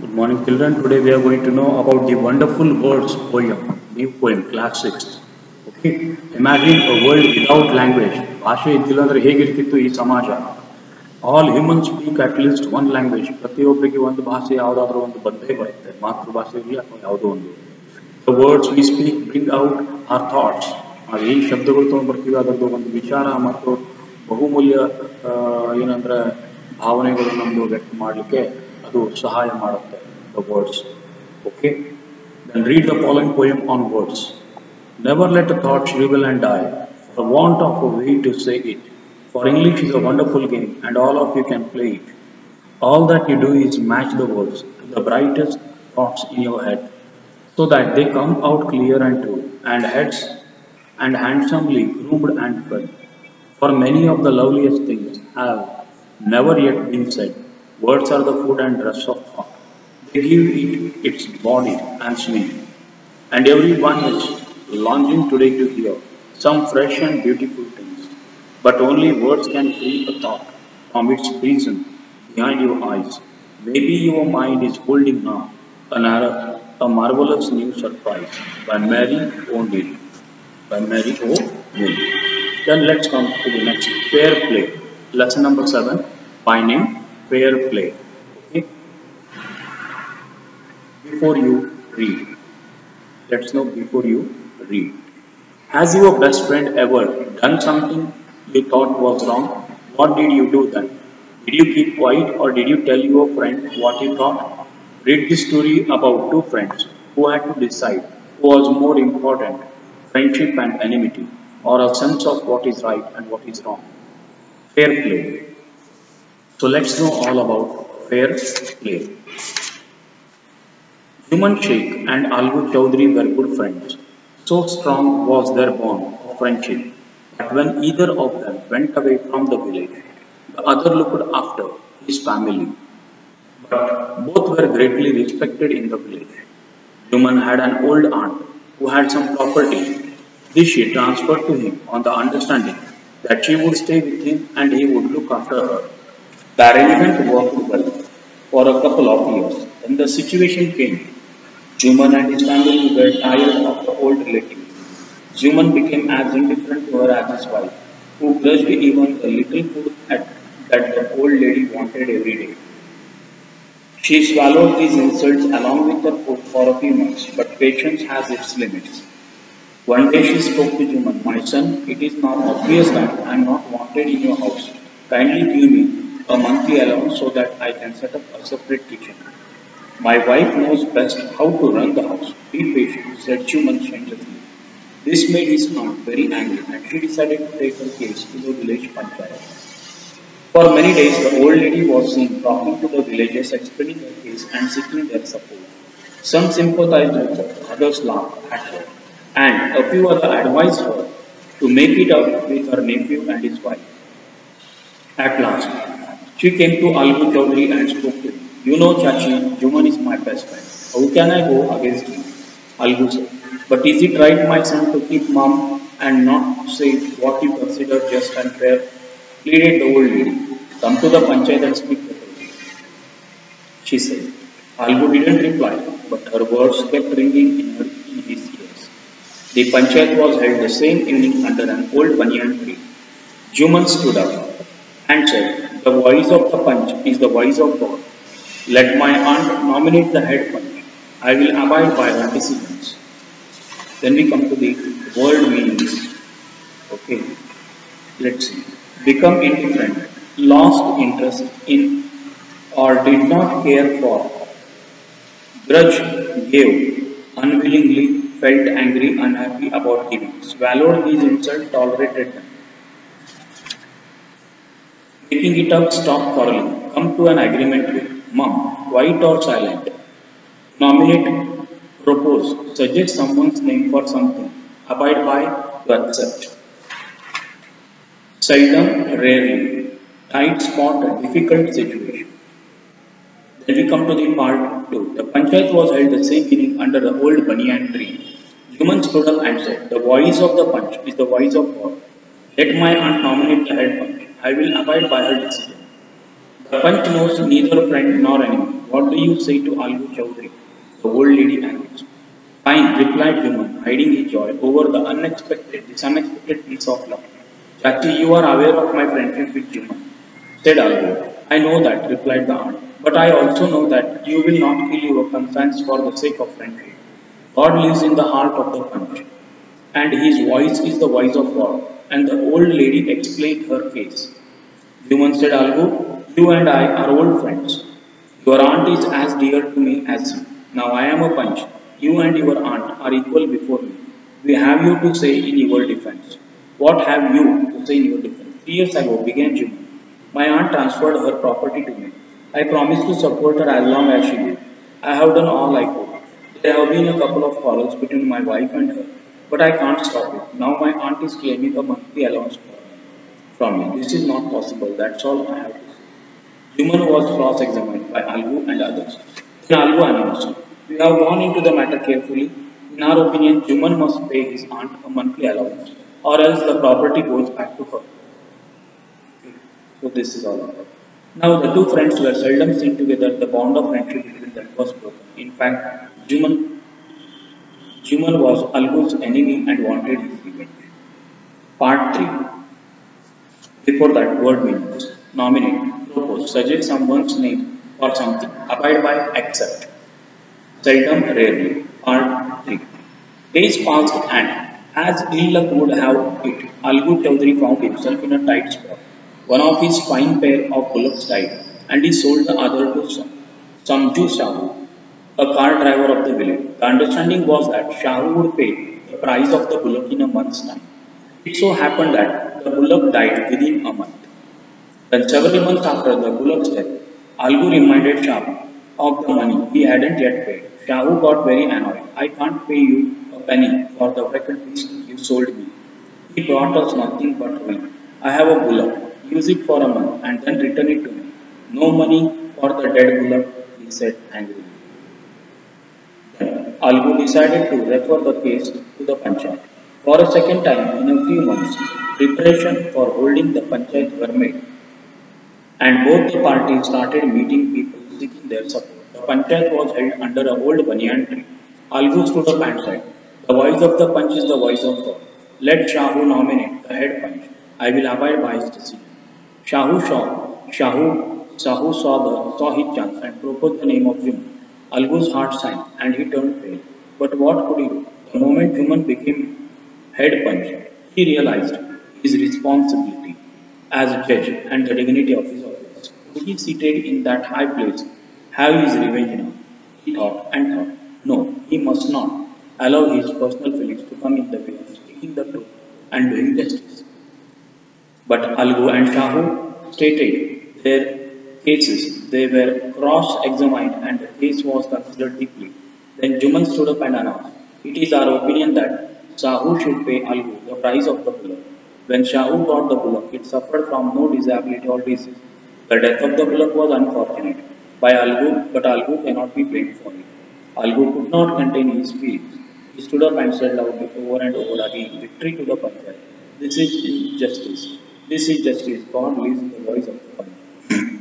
Good morning, children. Today we are going to know about the wonderful words poem, new poem, class 6. Okay. Imagine a world without language. ಭಾಷೆ ಇದ್ದಿಲ್ಲ ಅಂದ್ರೆ ಹೇಗಿರ್ತಿತ್ತು ಈ ಸಮಾಜ. All humans speak at least one language. ಪ್ರತಿಯೊಬ್ಬರಿಗೆ ಒಂದು ಭಾಷೆ ಯಾವುದಾದ್ರೂ ಒಂದು ಬಂದೇ ಬರುತ್ತೆ. ಮಾತೃಭಾಷೆ ಇರಲಿ ಅಥವಾ ಯಾವುದೋ ಒಂದು. The words we speak bring out our thoughts. ನಾವು ಏನು ಶಬ್ದಗಳು ತಗೊಂಡು ಬರ್ತೀವಿ ಅದರದ್ದು ಒಂದು ವಿಚಾರ ಮತ್ತು ಬಹುಮೂಲ್ಯ ಏನಂದ್ರೆ ಭಾವನೆಗಳು ನಮ್ಮದು ವ್ಯಕ್ತ ಮಾಡಲಿಕ್ಕೆ ಅದು ಸಹಾಯ ಮಾಡುತ್ತೆ. The words. Okay. Then read the following poem on words. Never let a thought shrivel and die, for want of a way to say it. For English is a wonderful game, and all of you can play it. All that you do is match the words to the brightest thoughts in your head, so that they come out clear and true, and heads and handsomely groomed and fed. For many of the loveliest things have never yet been said. Words are the food and dress of thought. They give it its body and sweet, and everyone is longing today to hear some fresh and beautiful things. But only words can free a thought from its prison behind your eyes. Maybe your mind is holding now a marvelous new surprise by Mary O'Neill. By Mary O'Neill. Then let's come to the next fair play. Lesson number 7 by name fair play. Okay. Before you read, let's know before you read. Has your best friend ever done something you thought was wrong? What did you do then? Did you keep quiet or did you tell your friend what you thought? Read this story about two friends who had to decide who was more important, friendship and enmity, or a sense of what is right and what is wrong. Fair play. So let's know all about fair play. Juman Sheikh and Algu Chowdhury were good friends. So strong was their bond of friendship that when either of them went away from the village, the other looked after his family. But both were greatly respected in the village. Juman had an old aunt who had some property. This she transferred to him on the understanding that she would stay with him and he would look after her. The arrangement worked well for a couple of years. When the situation came, Juman and his family were tired of the old relative. Juman became as indifferent to her as his wife, who grudged even the little food that the old lady wanted every day. She swallowed these insults along with her food for a few months, but patience has its limits. One day she spoke to Juman, "My son, it is now obvious that I am not wanted in your house. Kindly give me a monthly allowance so that I can set up a separate kitchen. My wife knows best how to run the house. Be patient," said Juman changeably. This made his aunt very angry and she decided to take her case to the village panchayat. For many days the old lady was seen talking to the villagers, explaining her case and seeking their support. Some sympathized with her, others laughed at her, and a few others advised her to make it up with her nephew and his wife. At last, she came to Algu Chowdhury and spoke to him. "You know, Chachi, Juman is my best friend. How can I go against him?" Algu said. "But is it right, my son, to keep mum and not say what you consider just and fair?" pleaded the old lady. "Come to the panchayat and speak with her," she said. Algu didn't reply, but her words kept ringing in his ears. The panchayat was held the same evening under an old banyan tree. Juman stood up and said, "The voice of the panch is the voice of God. Let my aunt nominate the head panch. I will abide by her decisions." Then we come to the word meanings. Okay, let's see. Become indifferent, lost interest in or did not care for. Grudge, gave, unwillingly, felt angry, unhappy about giving. Swallowed these insults, tolerated them. Taking it up, stop quarreling. Come to an agreement with. Mum, quiet or silent. Nominate, propose, suggest someone's name for something. Abide by, to accept. Seldom, rarely. Tight spot, a difficult situation. Then we come to the part 2. The panchayat was held the same evening under the old banyan tree. Juman stood up and said, "The voice of the panch is the voice of God. Let my aunt nominate the head panch. I will abide by her decision." The Panch knows neither friend nor enemy. What do you say to Algu Chaudhary? The old lady announced. Fine, replied Juman, hiding his joy over this unexpected piece of luck. Chachi, you are aware of my friendship with Juman, said Algu. I know that, replied the aunt, but I also know that you will not kill your conscience for the sake of friendship. God lives in the heart of the punch, and his voice is the voice of God. And the old lady explained her case. Juman said, Algu, you and I are old friends. Your aunt is as dear to me as you. Now I am a punch. You and your aunt are equal before me. We have you to say in your defense. What have you to say in your defense? 3 years ago, began Juman. My aunt transferred her property to me. I promised to support her as long as she lived. I have done all I could. There have been a couple of quarrels between my wife and her, but I can't stop it. Now my aunt is claiming a monthly allowance from me. This is not possible. That's all I have to say. Juman was cross-examined by Algu and others. Then Algu announced, we have gone into the matter carefully. In our opinion, Juman must pay his aunt a monthly allowance, or else the property goes back to her. Okay. So this is all about. Now the two friends were seldom seen together. The bond of friendship between them was broken. In fact, Juman was Algu's enemy and wanted his revenge. Part 3. Before that, word meanings. Nominate, propose, suggest someone's name or something. Abide by, accept. Seldom, rarely. Part 3. Days passed and, as ill luck would have it, Algu Chaudhary found himself in a tight spot. One of his fine pair of bullocks died, and he sold the other to Samju Shahu, a car driver of the village. The understanding was that Shahu would pay the price of the bullock in a month's time. It so happened that the bullock died within a month. Then several months after the bullock's death, Algu reminded Shahu of the money he hadn't yet paid. Shahu got very annoyed. I can't pay you a penny for the vacant beast you sold me. He brought us nothing but ruin. I have a bullock. Use it for a month and then return it to me. No money for the dead bullock, he said angrily. Algu decided to refer the case to the Panchayat. For a second time in a few months, preparation for holding the Panchayat were made, and both the parties started meeting people seeking their support. The Panchayat was held under a old banyan tree. Algu stood up and said, the voice of the punch is the voice of God. Let Shahu nominate the head punch. I will abide by his decision. Shahu saw his chance and proposed the name of Juman. Algu's heart sank and he turned pale. But what could he do? The moment Juman became head punch, he realized his responsibility as a judge and the dignity of his office. Could he seated in that high place have his revenge now? He thought and thought. No, he must not allow his personal feelings to come in the way of speaking the truth and doing justice. But Algu and Shahu stated their cases. They were cross-examined and the case was considered deeply. Then Juman stood up and announced, it is our opinion that Shahu should pay Algu the price of the bullock. When Shahu got the bullock, it suffered from no disability or disease. The death of the bullock was unfortunate by Algu, but Algu cannot be blamed for it. Algu could not contain his feelings. He stood up and said loudly over and over again, victory to the Panchayat. This is injustice. This is justice. God lives in the voice of the Panchayat.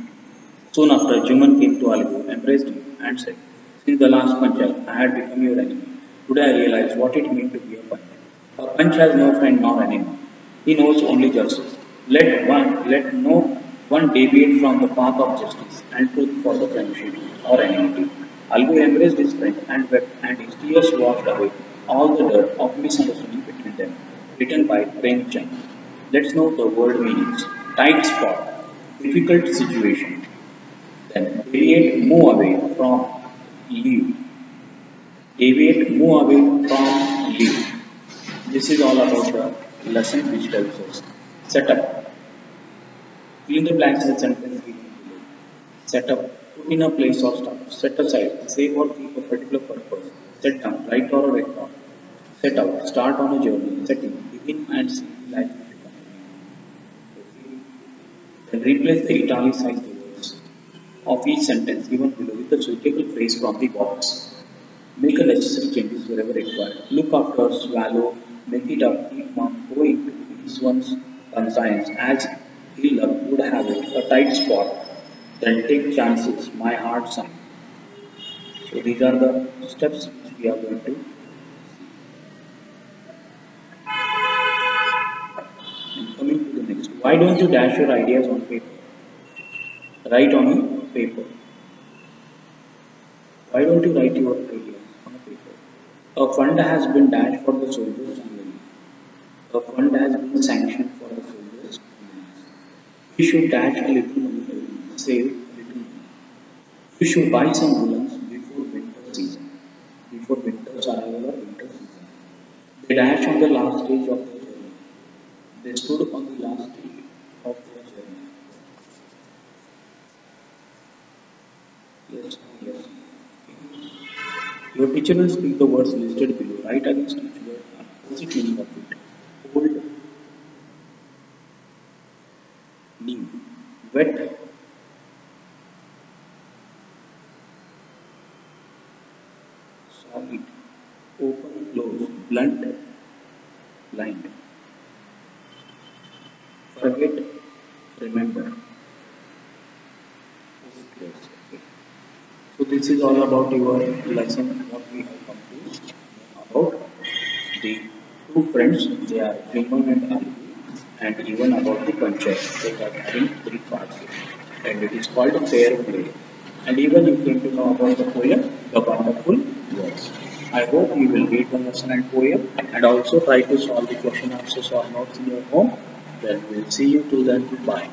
Soon after, Juman came to Algu, embraced him, and said, since the last Panchayat, I had become your enemy. Today I realize what it means to be a punch. A punch has no friend nor enemy. He knows only justice. Let no one deviate from the path of justice and truth for the friendship or enmity. Algu embraced his friend and wept, and his tears washed away all the dirt of misunderstanding between them. Written by Prem Chand. Let's know the word meanings. Tight spot, difficult situation. Then deviate, move away from, leave. Deviate, move away from, leave. This is all about the lesson which tells us. Set up. Fill in the blanks in the sentence given below. Set up. Put in a place or stop. Set aside. Save or keep a particular purpose. Set down. Write or write down. Set out. Start on a journey. Setting. Begin and see life. Okay. Then replace the italicized words of each sentence given below with a suitable phrase from the box. Make a necessary changes wherever required. Look after, swallow, make it up, keep mum, go into this one's conscience as ill luck would have it, a tight spot. Then take chances, my heart sank. So these are the steps which we are going to. And coming to the next, why don't you dash your ideas on paper? Write on a paper. Why don't you write your ideas on a paper? A fund has been dashed for the soldiers only. A fund has been sanctioned for the soldiers only. We should dash a little money every, save a little money. We should buy some woolens before winter season. Before winter's arrival or winter season. They dash on the last stage of their journey. They stood on the last stage of their journey. Yes, yes. Your teacher will speak the words listed below. Write against each word and opposite meaning of it. Old, new, wet, solid, open, close, blunt, blind, forget, remember. Yes, okay. So this is all about your lesson. What we have come to know about the two friends. They are Jimon and Ali, and even about the concept. They are having three parts, and it is called a fair play. And even you came to know about the poem, The Wonderful Words. I hope you will read the lesson and poem, and also try to solve the question answers or notes in your home. Then we'll see you till then. Bye.